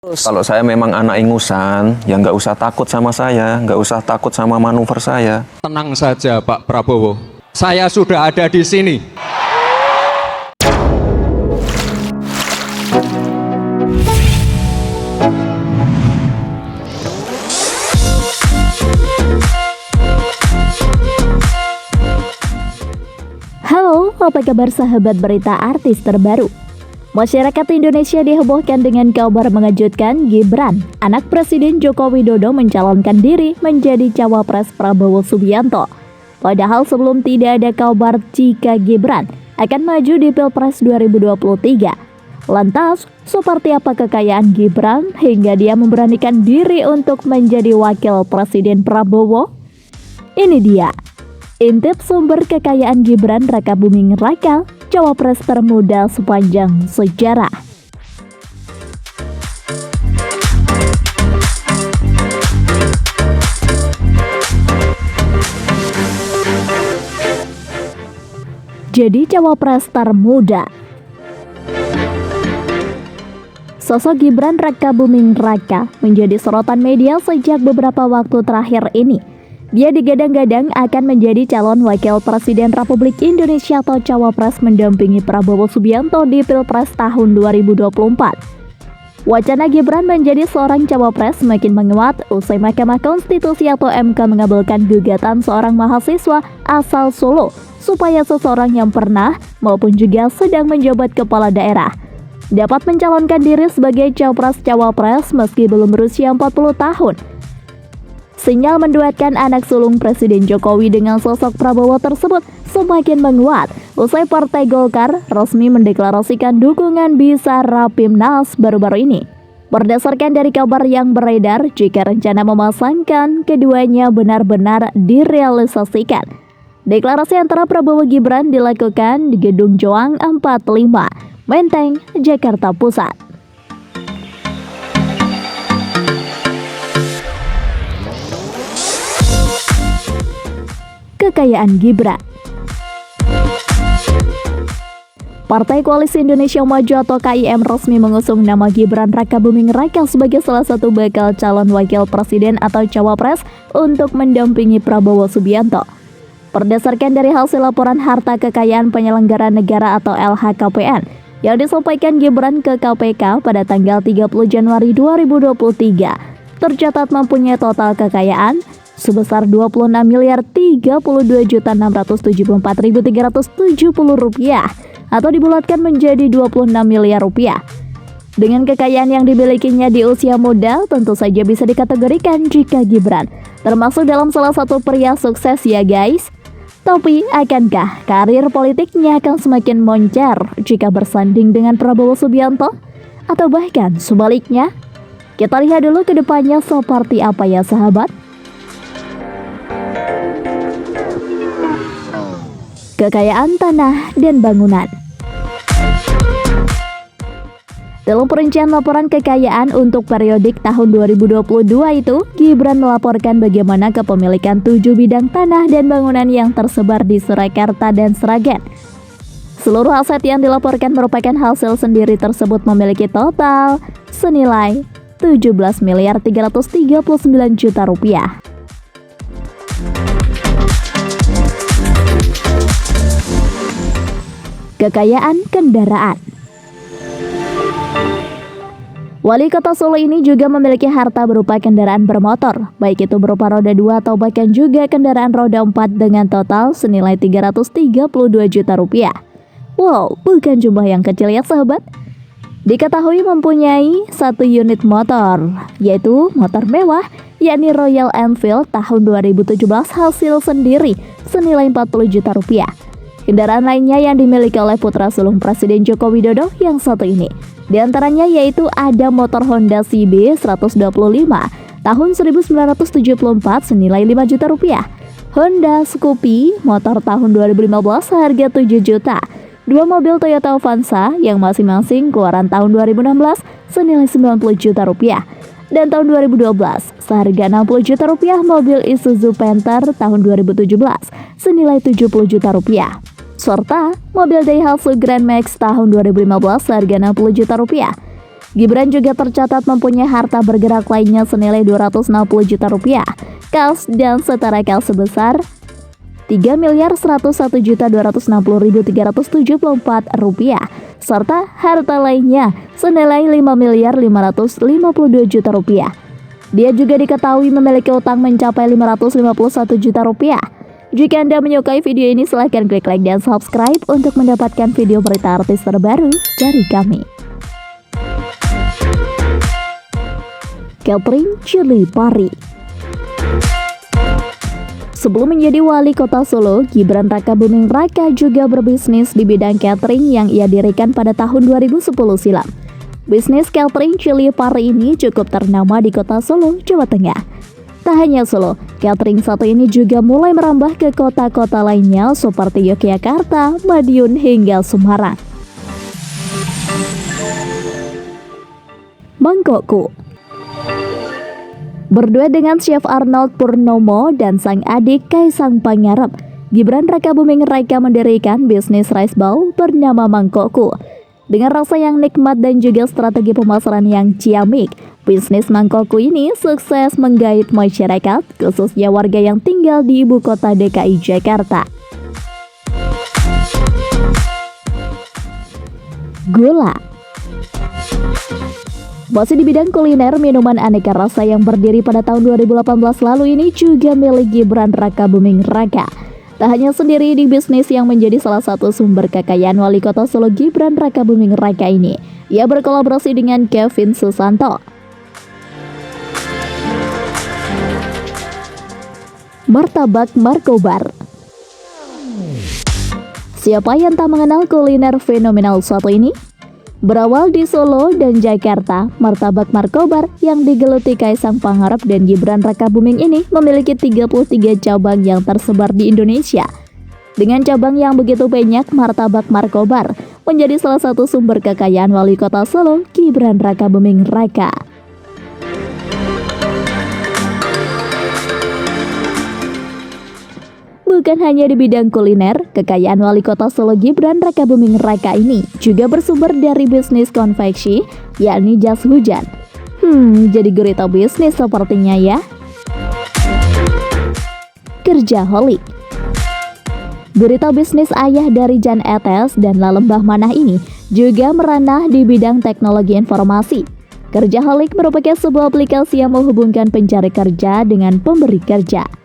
Kalau saya memang anak ingusan, ya nggak usah takut sama saya, nggak usah takut sama manuver saya. Tenang saja Pak Prabowo, saya sudah ada di sini. Halo, apa kabar sahabat berita artis terbaru? Masyarakat Indonesia dihebohkan dengan kabar mengejutkan Gibran, anak Presiden Joko Widodo mencalonkan diri menjadi cawapres Prabowo Subianto. Padahal sebelum tidak ada kabar jika Gibran akan maju di Pilpres 2023. Lantas, seperti apa kekayaan Gibran hingga dia memberanikan diri untuk menjadi wakil Presiden Prabowo? Ini dia. Intip sumber kekayaan Gibran Rakabuming Raka, cawapres termuda sepanjang sejarah. Jadi cawapres termuda. Sosok Gibran Rakabuming Raka menjadi sorotan media sejak beberapa waktu terakhir ini. Dia digadang-gadang akan menjadi calon wakil Presiden Republik Indonesia atau cawapres mendampingi Prabowo Subianto di Pilpres tahun 2024. Wacana Gibran menjadi seorang cawapres semakin menguat usai Mahkamah Konstitusi atau MK mengabulkan gugatan seorang mahasiswa asal Solo supaya seseorang yang pernah maupun juga sedang menjabat kepala daerah dapat mencalonkan diri sebagai cawapres meski belum berusia 40 tahun. Sinyal menduetkan anak sulung Presiden Jokowi dengan sosok Prabowo tersebut semakin menguat usai Partai Golkar resmi mendeklarasikan dukungan bisa Rapimnas baru-baru ini. Berdasarkan dari kabar yang beredar, jika rencana memasangkan keduanya benar-benar direalisasikan, deklarasi antara Prabowo Gibran dilakukan di Gedung Joang 45, Menteng, Jakarta Pusat. Kekayaan Gibran. Partai Koalisi Indonesia Maju atau KIM resmi mengusung nama Gibran Rakabuming Raka sebagai salah satu bakal calon wakil presiden atau cawapres untuk mendampingi Prabowo Subianto. Berdasarkan dari hasil laporan harta kekayaan penyelenggara negara atau LHKPN yang disampaikan Gibran ke KPK pada tanggal 30 Januari 2023, tercatat mempunyai total kekayaan sebesar Rp26.372.674.370 atau dibulatkan menjadi Rp26 miliar. Dengan kekayaan yang dimilikinya di usia muda, tentu saja bisa dikategorikan jika Gibran termasuk dalam salah satu pria sukses ya guys. Tapi akankah karir politiknya akan semakin moncer jika bersanding dengan Prabowo Subianto? Atau bahkan sebaliknya? Kita lihat dulu ke depannya seperti apa ya sahabat. Kekayaan tanah dan bangunan. Dalam perincian laporan kekayaan untuk periodik tahun 2022 itu, Gibran melaporkan bagaimana kepemilikan 7 bidang tanah dan bangunan yang tersebar di Surakarta dan Sragen. Seluruh aset yang dilaporkan merupakan hasil sendiri tersebut memiliki total senilai Rp17.339.000.000. Kekayaan kendaraan. Wali Kota Solo ini juga memiliki harta berupa kendaraan bermotor, baik itu berupa roda 2 atau bahkan juga kendaraan roda 4 dengan total senilai Rp332 juta. Wow, bukan jumlah yang kecil ya sahabat. Diketahui mempunyai satu unit motor, yaitu motor mewah, yakni Royal Enfield tahun 2017 hasil sendiri senilai Rp40 juta. Kendaraan lainnya yang dimiliki oleh putra sulung Presiden Joko Widodo yang satu ini. Di antaranya yaitu ada motor Honda CB 125 tahun 1974 senilai Rp5 juta. Honda Scoopy motor tahun 2015 seharga Rp7 juta. Dua mobil Toyota Avanza yang masing-masing keluaran tahun 2016 senilai Rp90 juta. Dan tahun 2012 seharga Rp60 juta mobil Isuzu Panther tahun 2017 senilai Rp70 juta. serta mobil Daihatsu Grand Max tahun 2015 seharga Rp60 juta. Gibran juga tercatat mempunyai harta bergerak lainnya senilai 260 juta rupiah, kas dan setara kas sebesar 3.101.260.374 rupiah, serta harta lainnya senilai 5.552 juta rupiah. Dia juga diketahui memiliki utang mencapai 551 juta rupiah. Jika Anda menyukai video ini, silahkan klik like dan subscribe untuk mendapatkan video berita artis terbaru dari kami. Catherine Chilipari. Sebelum menjadi wali kota Solo, Gibran Rakabuming Raka juga berbisnis di bidang catering yang ia dirikan pada tahun 2010 silam. Bisnis catering Chilipari ini cukup ternama di kota Solo, Jawa Tengah. Tak hanya Solo, catering satu ini juga mulai merambah ke kota-kota lainnya seperti Yogyakarta, Madiun, hingga Semarang. Mangkokku. Berdua dengan Chef Arnold Purnomo dan sang adik Kaisang Pangarep, Gibran Rakabuming Raka mendirikan bisnis rice bowl bernama Mangkokku. Dengan rasa yang nikmat dan juga strategi pemasaran yang ciamik, bisnis Mangkokku ini sukses menggait masyarakat, khususnya warga yang tinggal di ibu kota DKI Jakarta. Gula. Masih di bidang kuliner, minuman aneka rasa yang berdiri pada tahun 2018 lalu ini juga milik Gibran Rakabuming Raka. Tak hanya sendiri di bisnis yang menjadi salah satu sumber kekayaan wali kota Solo Gibran Rakabuming Raka ini, ia berkolaborasi dengan Kevin Susanto. Martabak Markobar. Siapa yang tak mengenal kuliner fenomenal satu ini? Berawal di Solo dan Jakarta, martabak Markobar yang digeluti Kaisang Pangarep dan Gibran Rakabuming ini memiliki 33 cabang yang tersebar di Indonesia. Dengan cabang yang begitu banyak, martabak Markobar menjadi salah satu sumber kekayaan wali kota Solo, Gibran Rakabuming Raka. Bukan hanya di bidang kuliner, kekayaan wali kota Solo Gibran Rakabuming Raka ini juga bersumber dari bisnis konveksi, yakni jas hujan. Jadi gurita bisnis sepertinya ya. Kerjaholic. Gurita bisnis ayah dari Jan Etes dan Lalembah Manah ini juga meranah di bidang teknologi informasi. Kerjaholic merupakan sebuah aplikasi yang menghubungkan pencari kerja dengan pemberi kerja.